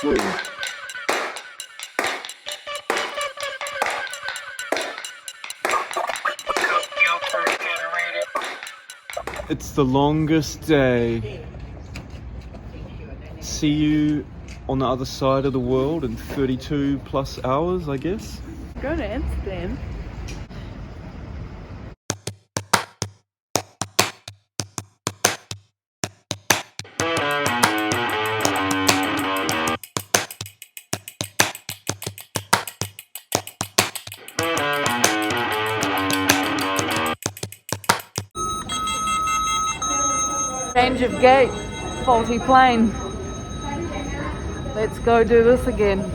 It's the longest day. See you on the other side of the world in 32 plus hours, I guess. Go to Amsterdam. Change of gate, faulty plane. Let's go do this again.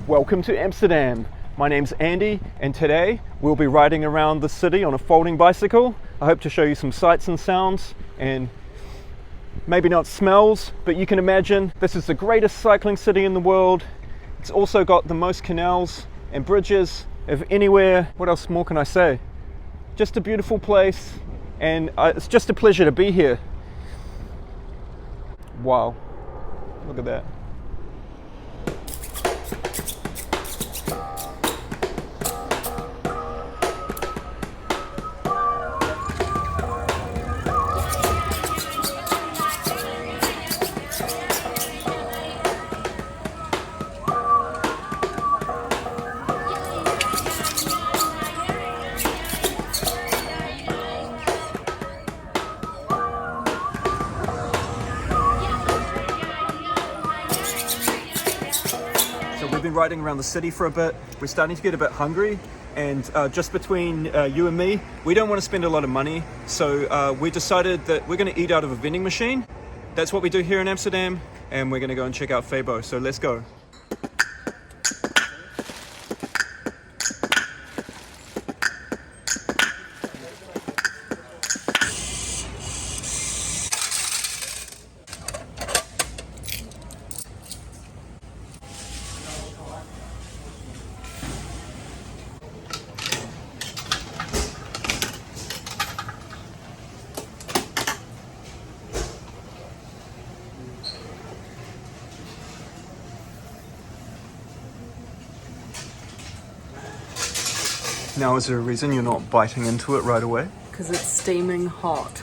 Welcome to Amsterdam. My name's Andy, and today we'll be riding around the city on a folding bicycle. I hope to show you some sights and sounds, and maybe not smells, but you can imagine this is the greatest cycling city in the world. It's also got the most canals and bridges of anywhere. What else more can I say? Just a beautiful place, and it's just a pleasure to be here. Wow, look at that. We've been riding around the city for a bit. We're starting to get a bit hungry, and just between you and me, we don't want to spend a lot of money, so we decided that we're going to eat out of a vending machine. That's what we do here in Amsterdam, and we're going to go and check out Fabo, so let's go. Now, is there a reason you're not biting into it right away? Because it's steaming hot.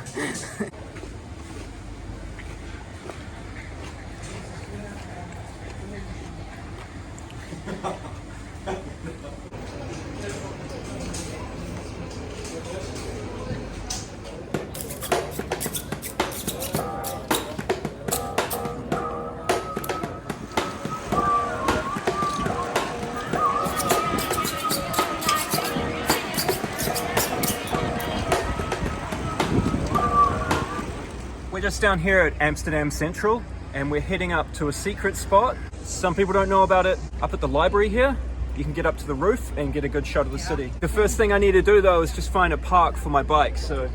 We're just down here at Amsterdam Central, and we're heading up to a secret spot. Some people don't know about it. Up at the library here, you can get up to the roof and get a good shot of the city. The first thing I need to do though is just find a park for my bike, so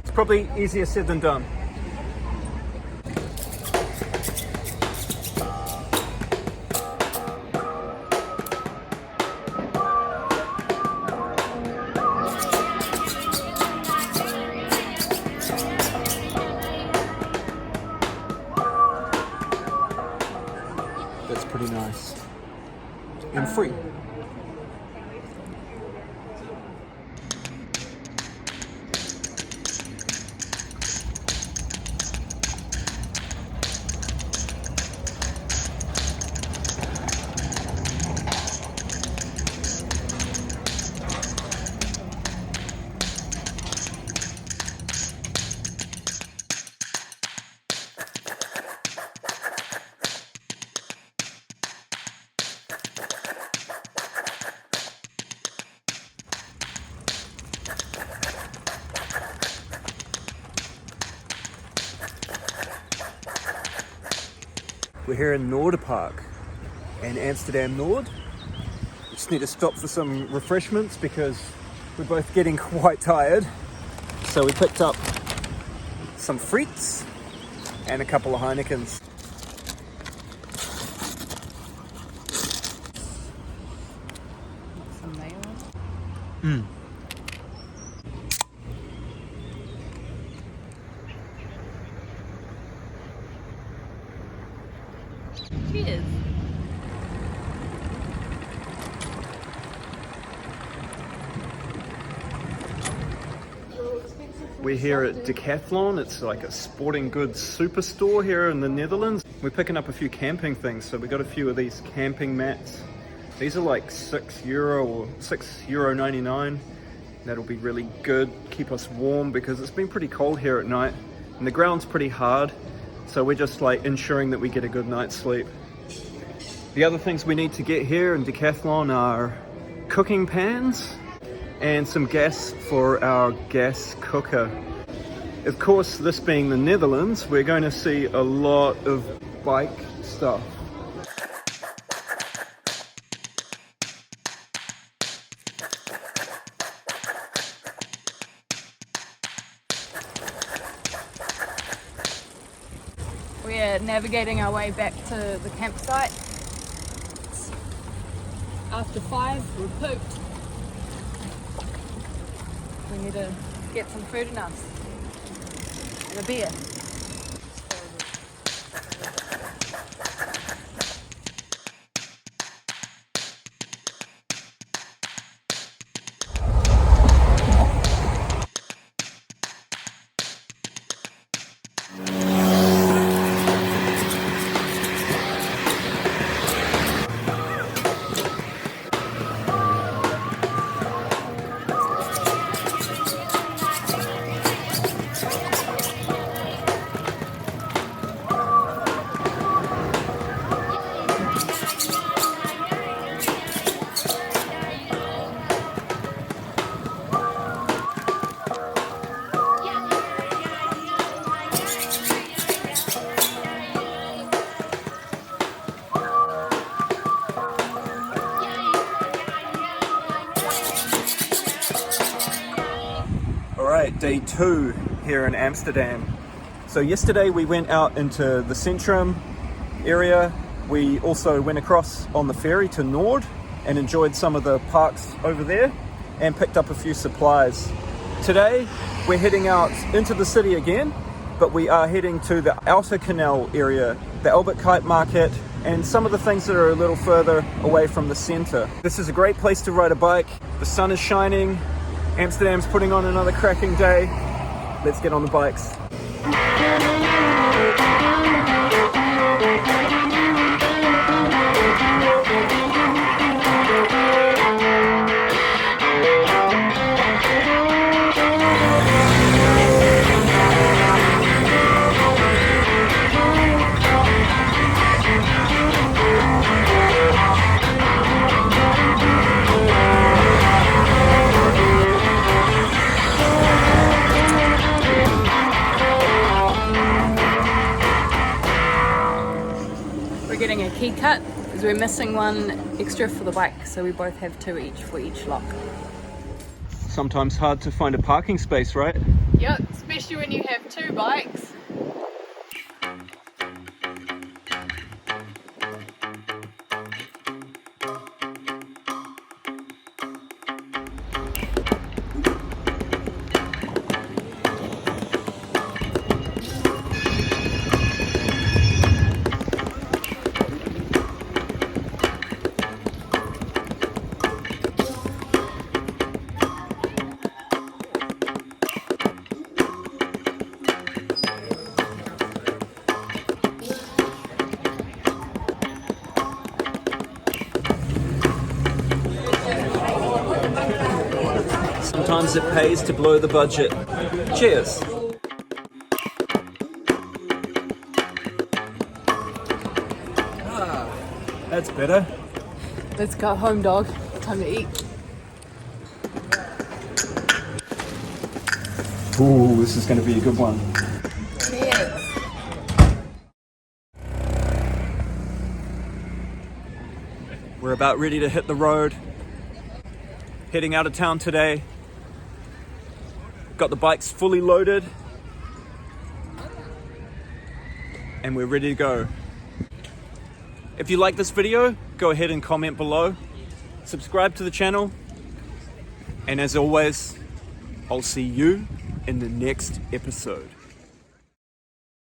it's probably easier said than done. That's pretty nice and free. We're here in Noord, and Amsterdam Noord. We just need to stop for some refreshments because we're both getting quite tired. So we picked up some frites and a couple of Heinekens. Some mayo. Cheers. We're here at Decathlon. It's like a sporting goods superstore here in the Netherlands. We're picking up a few camping things. So we got a few of these camping mats. These are like €6 or €6.99. That'll be really good, keep us warm because it's been pretty cold here at night and the ground's pretty hard. So we're just like ensuring that we get a good night's sleep. The other things we need to get here in Decathlon are cooking pans and some gas for our gas cooker. Of course, this being the Netherlands, we're going to see a lot of bike stuff. We're navigating our way back to the campsite. After 5, we're pooped. We need to get some food in us and a beer. Alright, day 2 here in Amsterdam. So yesterday we went out into the Centrum area. We also went across on the ferry to Noord and enjoyed some of the parks over there and picked up a few supplies. Today we're heading out into the city again, but we are heading to the outer canal area, the Kyip market, and some of the things that are a little further away from the center. This is a great place to ride a bike. The sun is shining. Amsterdam's putting on another cracking day. Let's get on the bikes. We're getting a key cut because we're missing one extra for the bike, so we both have 2 each for each lock. Sometimes hard to find a parking space, right? Yep, especially when you have 2 bikes. Sometimes it pays to blow the budget. Cheers. That's better. Let's go home, dog. Time to eat. Ooh, this is going to be a good one. Cheers. about ready to hit the road. Heading out of town today. Got the bikes fully loaded. And we're ready to go. If you like this video, go ahead and comment below. Subscribe to the channel. And as always, I'll see you in the next episode.